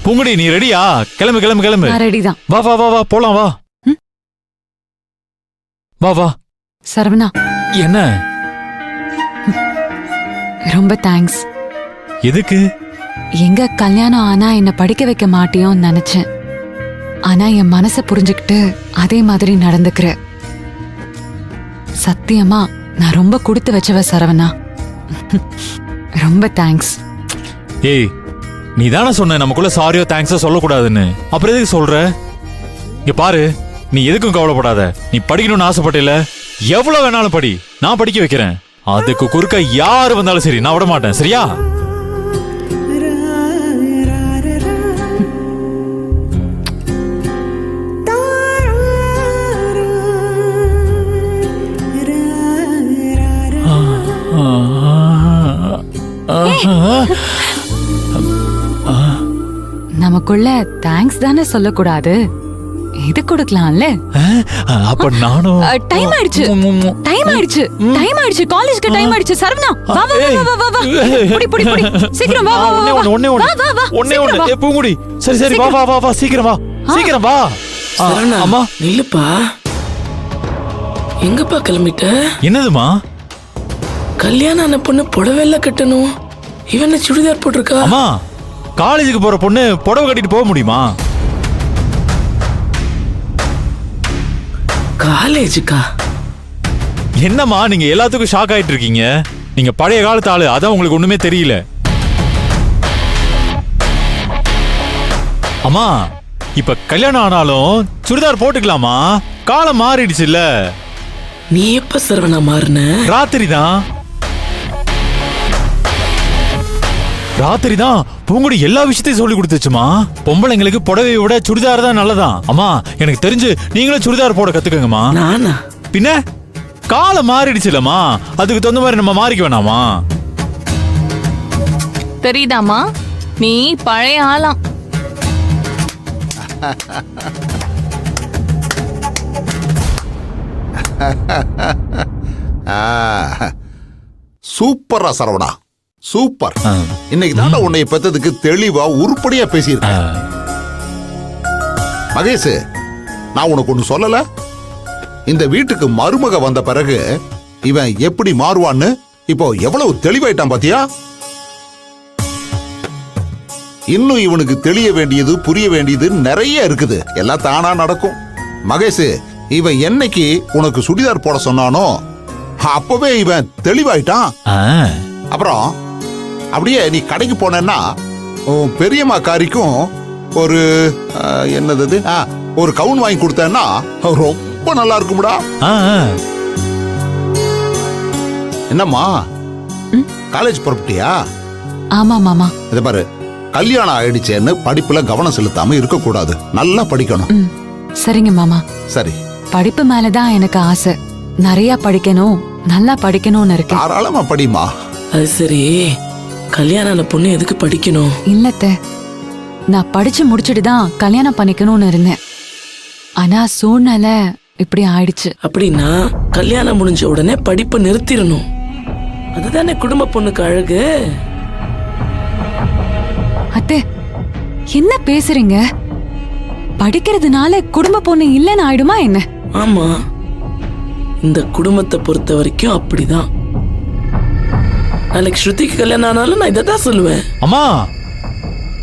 பூங்குடி நீ ரெடியா? கிளம்பு கிளம்பு கிளம்பு. நான் ரெடி தான். வா வா வா வா போலாம் வா. வா வா. சரவணா, என்ன? ரொம்ப தேங்க்ஸ். எதுக்கு? எங்க கல்யாணம் ஆனா என்ன படிக்க வைக்க மாட்டியோன்னு நினைச்சேன். ஆனா என் மனசை புரிஞ்சுக்கிட்டு அதே மாதிரி நடந்துக்கிற. சத்தியமா நான் ரொம்ப கொடுத்து வச்சவ சரவணா. ரொம்ப தேங்க்ஸ். ஏய், நீ தானே சொன்ன நமக்குள்ள சாரியோ தேங்க்ஸோ சொல்லக்கூடாதுன்னு. அப்புறம் எதுக்கு சொல்ற? இங்க பாரு, நீ எதுக்கும் கவலைப்படாத. நீ படிக்கணும்னு ஆசைப்பட்டில, எவ்வளவு வேணாலும் படி, நான் படிக்க வைக்கிறேன். அதுக்கு குறுக்க யாரு வந்தாலும் சரி நான் விட மாட்டேன், சரியா? நமக்குள்ள தேங்க்ஸ் தானே சொல்லக்கூடாது, இது கொடுக்கலாம்ல. அப்ப நானும் டைம் ஆயிடுச்சு, டைம் ஆயிடுச்சு, டைம் ஆயிடுச்சு, காலேஜ்க்கு டைம் ஆயிடுச்சு. சரவணா வா வா வா வா வா, புடி புடி புடி, சீக்கிரம் வா வா வா. ஒண்ணே பூங்குடி, சரி சரி வா வா வா வா, சீக்கிரம் வா சீக்கிரம் வா. அம்மா நில்லுப்பா, எங்கப்பா கிளம்பிட்ட? என்னதுமா? கல்யாணம் ஆன பொண்ணு புடவைல கட்டணும், இவன் சுடிதார் போட்டிருக்கா. அம்மா, காலேஜுக்கு போற பொண்ணு புடவை கட்டிட்டு போக முடியுமா? காலேஜுக்கா? என்னம்மா நீங்க எல்லாத்துக்கும் ஷாக் ஆயிட்டு இருக்கீங்க? நீங்க பழைய காலத்து ஆளு, அதான் உங்களுக்கு ஒண்ணுமே தெரியல. அம்மா, இப்ப கல்யாணம் ஆனாலும் சுடிதார் போட்டுக்கலாமா? காலம் மாறிடுச்சு இல்ல. நீ எப்ப சரவணா மாறின? ராத்திரி தான் பூங்குடி எல்லா விஷயத்தையும் சொல்லி கொடுத்துச்சுமா. பொம்பளைங்களுக்கு புடவையை விட சுடிதார் தான் நல்லதான். அம்மா, எனக்கு தெரிஞ்சு நீங்களும் சுடிதார் போட கத்துக்கங்கம்மா. நானா? பின்ன காலம் மாறிடுச்சுலம்மா, அதுக்கு தகுந்த மாதிரி நம்ம மாறிக்க வேணாமா? தெரியுதாமா, நீ பழைய ஆளாம். சூப்பரா சரவணா, சூப்பர். இன்னைக்கு தான் உன்னை பெற்றதுக்கு தெளிவா உருப்படியா பேசியிருக்கேன். மகேஷ், நான் உனக்கு ஒண்ணு சொல்லல? இந்த வீட்டுக்கு மருமக வந்த பிறகு இவன் எப்படி மாறுவான்னு இப்போ எவ்வளவு தெளிவாயிட்டான் பாத்தியா? இன்னும் இவனுக்கு தெளிய வேண்டியது புரிய வேண்டியது நிறைய இருக்குது. எல்லாம் தானா நடக்கும். மகேஷ், இவன் என்னைக்கு உனக்கு சுடிதார் போட சொன்னானோ அப்பவே இவன் தெளிவாயிட்டான். அப்புறம் அப்படியே நீ கடைக்கு போனா பெரியம்மா காரிக்கும் ஒரு என்னது ஒரு கவுன் வாங்கி கொடுத்தேன்னா ரொம்ப நல்லா இருக்கும்டா. என்னம்மா, காலேஜ் புறப்பட்டியா? ஆமா மாமா. இத பாரு, கல்யாணம் ஆயிடுச்சேன்னு படிப்புல கவனம் செலுத்தாம இருக்க கூடாது. நல்லா படிக்கணும். சரிங்க மாமா. சரி. படிப்பு மேலதான் எனக்கு ஆசை. நிறைய படிக்கணும், நல்லா படிக்கணும்னு இருக்கு. தாராளமா படிமா. அது சரி, கல்யாணம் ஆன பொண்ணு எதுக்கு படிக்கணும்? இல்லத்த, நான் படிச்சு முடிச்சுட்டு தான் கல்யாணம் பண்ணிக்கணும்னு இருந்தேன். ஆனா சூழ்நிலை இப்படி ஆயிடுச்சு. அப்படின்னா கல்யாணம் முடிஞ்ச உடனே படிப்பை நிறுத்திடணும். அதுதானே குடும்ப பொண்ணுக்கு அழகு. அத்தை, என்ன பேசுறீங்க? படிக்கிறதுனால குடும்ப பொண்ணு இல்லைன்னு ஆயிடுமா என்ன? ஆமா, இந்த குடும்பத்தை பொறுத்த வரைக்கும் அப்படிதான். நாளைக்கு ஸ்ருதிக்கு கல்யாணம் ஆனாலும் நான் இதை தான் சொல்லுவேன். அம்மா,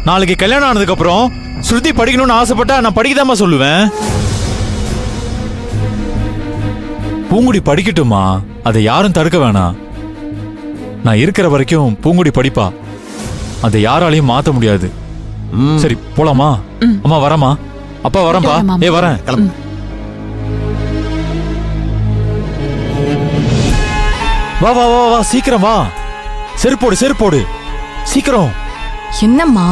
நாளைக்கு கல்யாணம் ஆனதுக்கு அப்புறம் ஸ்ருதி படிக்கணும்னு ஆசைப்பட்டா நான் படிக்கதாமா சொல்லுவேன். பூங்குடி படிக்கட்டுமா, அதை யாரும் தடுக்க வேணாம். நான் இருக்கிற வரைக்கும் பூங்குடி படிப்பா, அதை யாராலையும் மாத்த முடியாது. சரி போலாமா? அம்மா வரமா? அப்பா வரம்பா. வரேன். கிளம்பு. வா வா வா வா, சீக்கிரம் வா. செருப்போடு செருப்போடு, சீக்கிரம். என்னம்மா,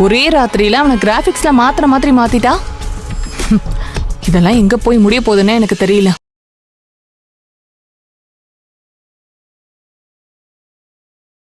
ஒரே ராத்திரியில அவனை கிராபிக்ஸ்ல மாத்திர மாதிரி மாத்திட்டா? இதெல்லாம் எங்க போய் முடிய போகுதுன்னு எனக்கு தெரியல.